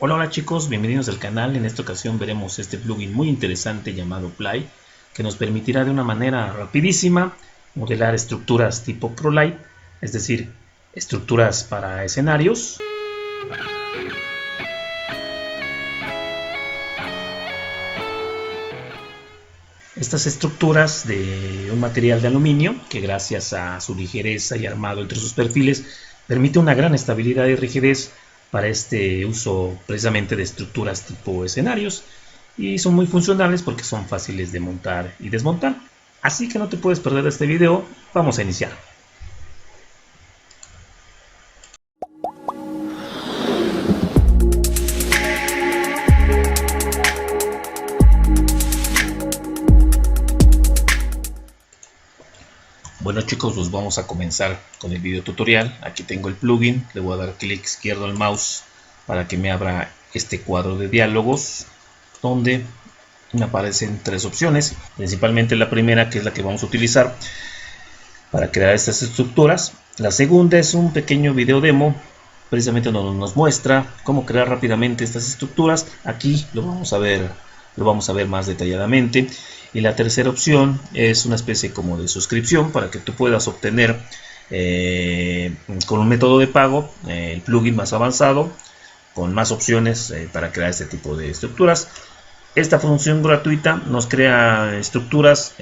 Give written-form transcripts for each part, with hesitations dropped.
Hola, hola chicos, bienvenidos al canal. En esta ocasión veremos este plugin muy interesante llamado Play, que nos permitirá de una manera rapidísima modelar estructuras tipo ProLight, es decir, estructuras para escenarios. Estas estructuras de un material de aluminio que gracias a su ligereza y armado entre sus perfiles permite una gran estabilidad y rigidez para este uso precisamente de estructuras tipo escenarios, y son muy funcionales porque son fáciles de montar y desmontar. Así que no te puedes perder este video. Vamos a iniciar. Bueno chicos, pues vamos a comenzar con el video tutorial. Aquí tengo el plugin, le voy a dar clic izquierdo al mouse para que me abra este cuadro de diálogos, donde me aparecen tres opciones, principalmente la primera, que es la que vamos a utilizar para crear estas estructuras. La segunda es un pequeño video demo, precisamente donde nos muestra cómo crear rápidamente estas estructuras. Aquí lo vamos a ver más detalladamente. Y la tercera opción es una especie como de suscripción para que tú puedas obtener con un método de pago el plugin más avanzado, con más opciones para crear este tipo de estructuras. Esta función gratuita nos crea estructuras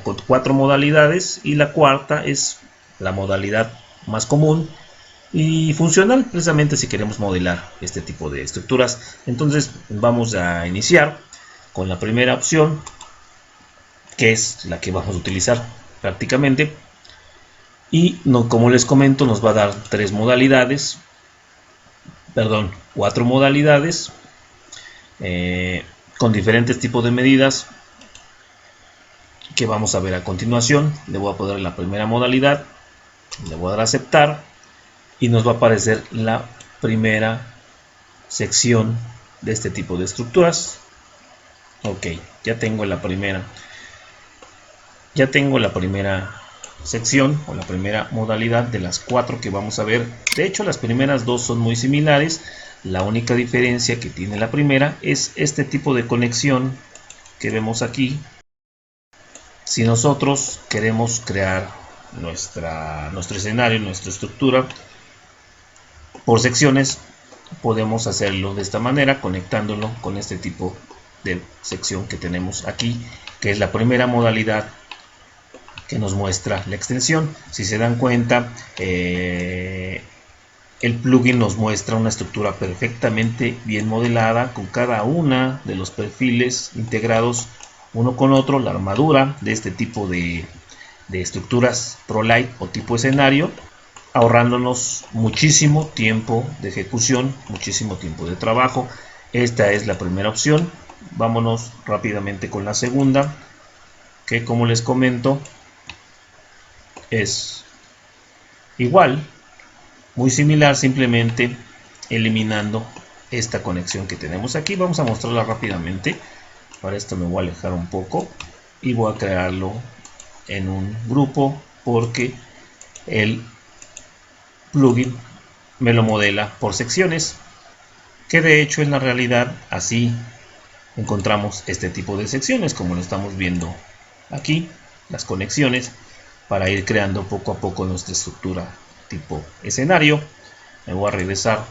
con 4 modalidades, y la cuarta es la modalidad más común y funcional, precisamente si queremos modelar este tipo de estructuras. Entonces vamos a iniciar con la primera opción, que es la que vamos a utilizar prácticamente, y como les comento, nos va a dar 4 modalidades con diferentes tipos de medidas que vamos a ver a continuación. Le voy a poner la primera modalidad, le voy a dar a aceptar y nos va a aparecer la primera sección de este tipo de estructuras. Ok, ya tengo la primera sección o la primera modalidad de las 4 que vamos a ver. De hecho, las primeras dos son muy similares. La única diferencia que tiene la primera es este tipo de conexión que vemos aquí. Si nosotros queremos crear nuestro escenario, nuestra estructura por secciones, podemos hacerlo de esta manera, conectándolo con este tipo de sección que tenemos aquí, que es la primera modalidad que nos muestra la extensión. Si se dan cuenta, el plugin nos muestra una estructura perfectamente bien modelada, con cada una de los perfiles integrados uno con otro, la armadura de este tipo de estructuras ProLight o tipo escenario, ahorrándonos muchísimo tiempo de ejecución, muchísimo tiempo de trabajo. Esta es la primera opción. Vámonos rápidamente con la segunda, que como les comento es igual, muy similar, simplemente eliminando esta conexión que tenemos aquí. Vamos a mostrarla rápidamente. Para esto me voy a alejar un poco y voy a crearlo en un grupo, porque el plugin me lo modela por secciones, que de hecho en la realidad así encontramos este tipo de secciones, como lo estamos viendo aquí, las conexiones, para ir creando poco a poco nuestra estructura tipo escenario. Me voy a regresar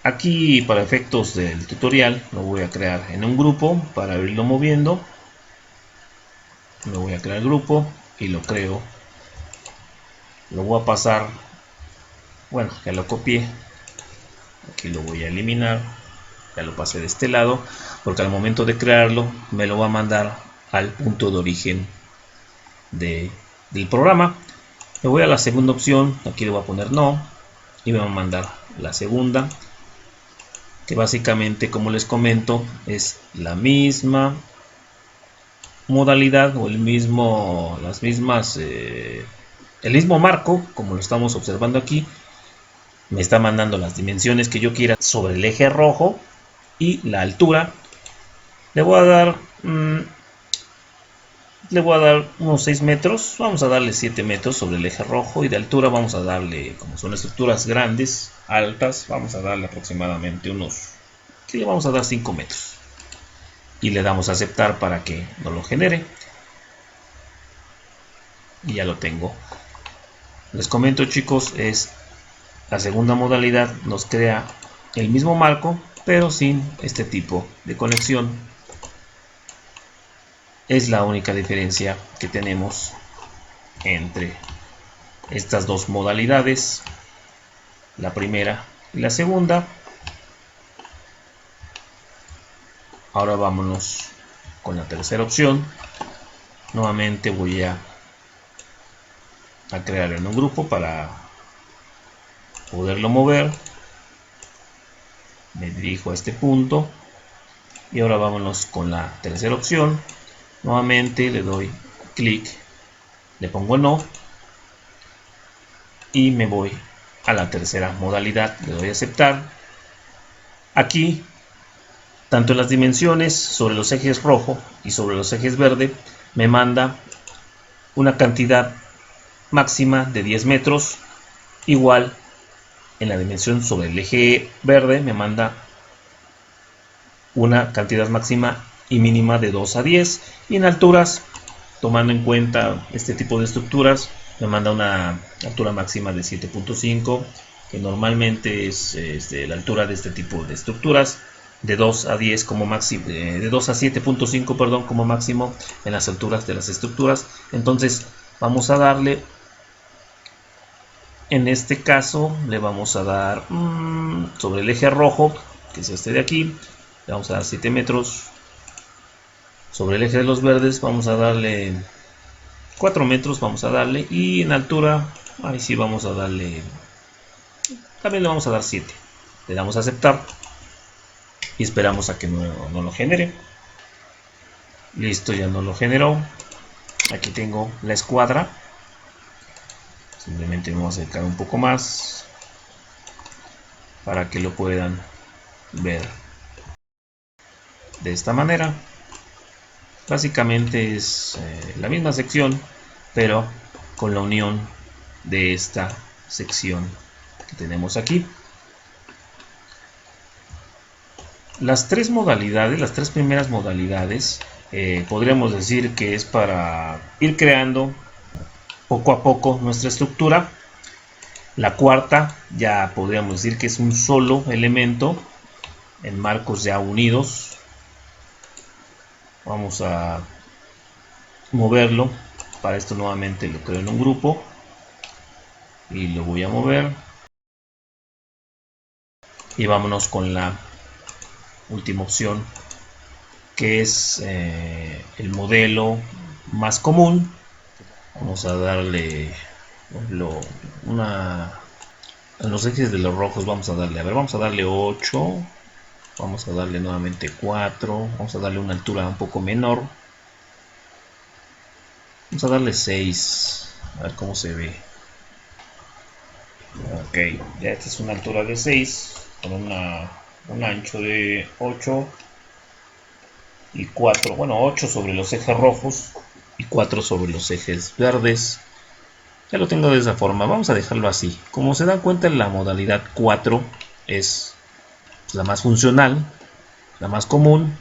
aquí para efectos del tutorial. Lo voy a crear en un grupo para irlo moviendo. Me voy a crear el grupo y lo creo. Lo voy a pasar, bueno, ya lo copié, aquí lo voy a eliminar, ya lo pasé de este lado, porque al momento de crearlo me lo va a mandar al punto de origen del programa. Me voy a la segunda opción, aquí le voy a poner no, y me va a mandar la segunda, que básicamente, como les comento, es la misma modalidad o el mismo marco, como lo estamos observando aquí. Me está mandando las dimensiones que yo quiera sobre el eje rojo y la altura. Le voy a dar unos 6 metros, vamos a darle 7 metros sobre el eje rojo, y de altura vamos a darle, como son estructuras grandes, altas, vamos a darle aproximadamente unos, que le vamos a dar 5 metros. Y le damos a aceptar para que no lo genere. Y ya lo tengo. Les comento, chicos, es la segunda modalidad, nos crea el mismo marco, pero sin este tipo de conexión. Es la única diferencia que tenemos entre estas dos modalidades, la primera y la segunda. Ahora vámonos con la tercera opción. Nuevamente voy a crear en un grupo para poderlo mover. Me dirijo a este punto y ahora vámonos con la tercera opción. Nuevamente le doy clic, le pongo no y me voy a la tercera modalidad, le doy a aceptar. Aquí, tanto en las dimensiones sobre los ejes rojo y sobre los ejes verde, me manda una cantidad máxima de 10 metros. Igual en la dimensión sobre el eje verde me manda una cantidad máxima y mínima de 2 a 10. Y en alturas, tomando en cuenta este tipo de estructuras, me manda una altura máxima de 7.5, que normalmente es la altura de este tipo de estructuras, de 2 a 10 como máximo, de 2 a 7.5, perdón, como máximo en las alturas de las estructuras. Entonces vamos a darle, en este caso le vamos a dar sobre el eje rojo, que es este de aquí, le vamos a dar 7 metros. Sobre el eje de los verdes vamos a darle 4 metros, vamos a darle, y en altura, ahí sí vamos a darle, también le vamos a dar 7. Le damos a aceptar y esperamos a que no lo genere. Listo, ya no lo generó. Aquí tengo la escuadra. Simplemente me voy a acercar un poco más para que lo puedan ver de esta manera. Básicamente es la misma sección, pero con la unión de esta sección que tenemos aquí. Las tres modalidades, las tres primeras modalidades, podríamos decir que es para ir creando poco a poco nuestra estructura. La cuarta ya podríamos decir que es un solo elemento en marcos ya unidos. Vamos a moverlo. Para esto nuevamente lo creo en un grupo y lo voy a mover. Y vámonos con la última opción, que es el modelo más común. Vamos a darle en los ejes de los rojos vamos a darle 8, vamos a darle nuevamente 4, vamos a darle una altura un poco menor, vamos a darle 6, a ver cómo se ve. Ok, ya esta es una altura de 6 con un ancho de 8 y 4, bueno, 8 sobre los ejes rojos y 4 sobre los ejes verdes. Ya lo tengo de esa forma, vamos a dejarlo así. Como se dan cuenta, la modalidad 4 es la más funcional, la más común,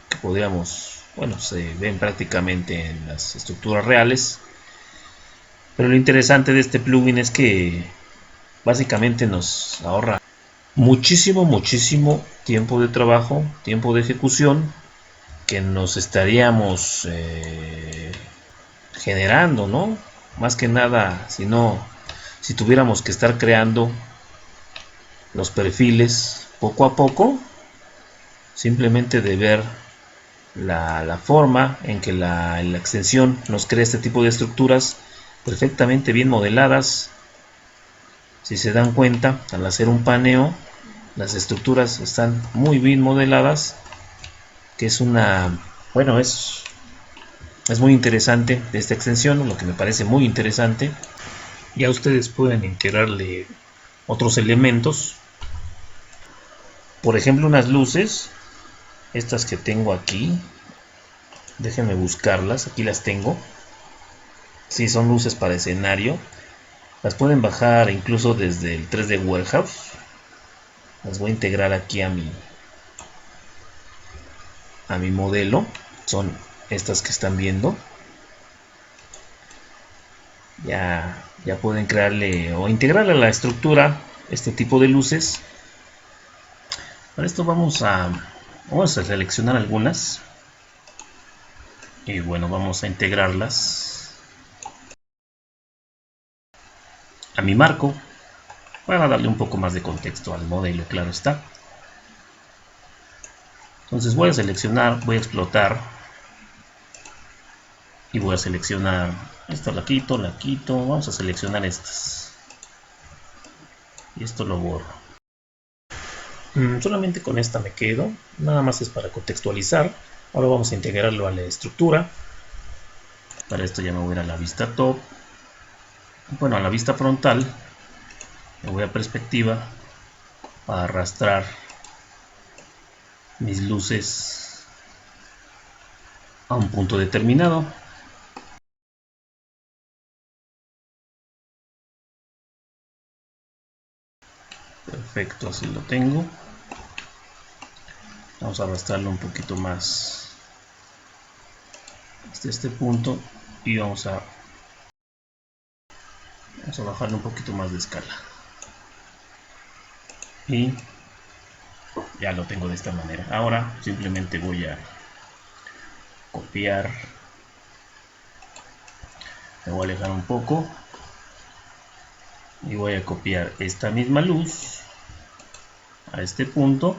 que podríamos, bueno, se ven prácticamente en las estructuras reales. Pero lo interesante de este plugin es que básicamente nos ahorra muchísimo tiempo de trabajo, tiempo de ejecución, que nos estaríamos generando, ¿no? Más que nada, si tuviéramos que estar creando los perfiles poco a poco, simplemente de ver la forma en que la extensión nos crea este tipo de estructuras perfectamente bien modeladas. Si se dan cuenta, al hacer un paneo, las estructuras están muy bien modeladas, que es es muy interesante esta extensión, lo que me parece muy interesante. Ya ustedes pueden integrarle otros elementos, por ejemplo unas luces, estas que tengo aquí, déjenme buscarlas, aquí las tengo. Sí, son luces para escenario. Las pueden bajar incluso desde el 3D Warehouse. Las voy a integrar aquí a mi modelo. Son estas que están viendo. Ya pueden crearle o integrarle a la estructura este tipo de luces. Para esto vamos a seleccionar algunas y bueno, vamos a integrarlas a mi marco para darle un poco más de contexto al modelo, claro está. Entonces voy a seleccionar, voy a explotar y voy a seleccionar esto, la quito, vamos a seleccionar estas y esto lo borro. Solamente con esta me quedo, nada más es para contextualizar. Ahora vamos a integrarlo a la estructura. Para esto ya me voy a ir a la vista top, bueno, a la vista frontal, me voy a perspectiva para arrastrar mis luces a un punto determinado. Perfecto, así lo tengo. Vamos a arrastrarlo un poquito más hasta este punto y vamos a bajarle un poquito más de escala. Y ya lo tengo de esta manera. Ahora simplemente voy a copiar, me voy a alejar un poco y voy a copiar esta misma luz a este punto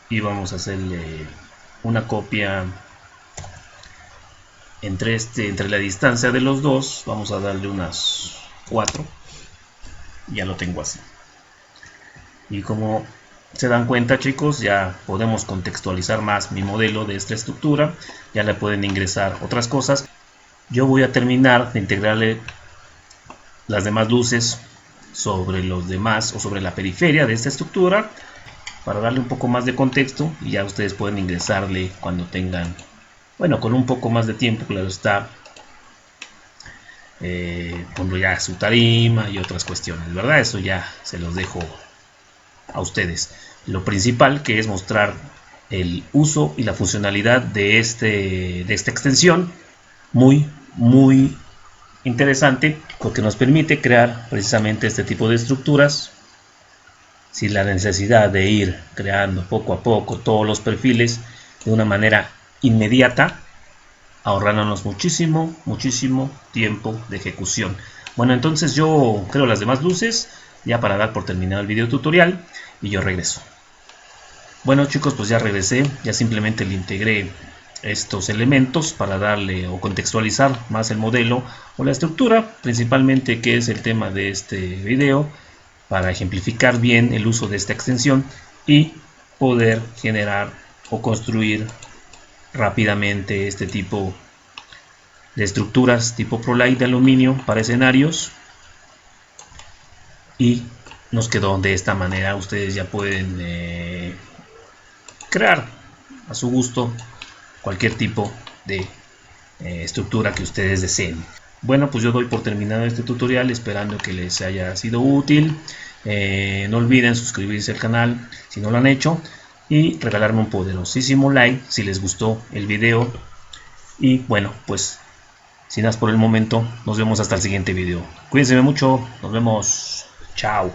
y vamos a hacerle una copia entre la distancia de los dos. Vamos a darle unas 4. Ya lo tengo así. Y como se dan cuenta, chicos, ya podemos contextualizar más mi modelo de esta estructura. Ya le pueden ingresar otras cosas. Yo voy a terminar de integrarle las demás luces sobre los demás o sobre la periferia de esta estructura para darle un poco más de contexto, y ya ustedes pueden ingresarle cuando tengan, bueno, con un poco más de tiempo, claro está, cuando ya su tarima y otras cuestiones, ¿verdad? Eso ya se los dejo a ustedes. Lo principal, que es mostrar el uso y la funcionalidad de esta extensión, muy interesante, porque nos permite crear precisamente este tipo de estructuras sin la necesidad de ir creando poco a poco todos los perfiles de una manera inmediata, ahorrándonos muchísimo tiempo de ejecución. Bueno, entonces yo creo las demás luces ya para dar por terminado el video tutorial y yo regreso. Bueno, chicos, pues ya regresé, ya simplemente le integré estos elementos para darle o contextualizar más el modelo o la estructura, principalmente, que es el tema de este video, para ejemplificar bien el uso de esta extensión y poder generar o construir rápidamente este tipo de estructuras tipo ProLight de aluminio para escenarios. Y nos quedó de esta manera. Ustedes ya pueden crear a su gusto cualquier tipo de estructura que ustedes deseen. Bueno, pues yo doy por terminado este tutorial, esperando que les haya sido útil. No olviden suscribirse al canal si no lo han hecho y regalarme un poderosísimo like si les gustó el video. Y bueno, pues sin más por el momento, nos vemos hasta el siguiente video. Cuídense mucho, nos vemos, chao.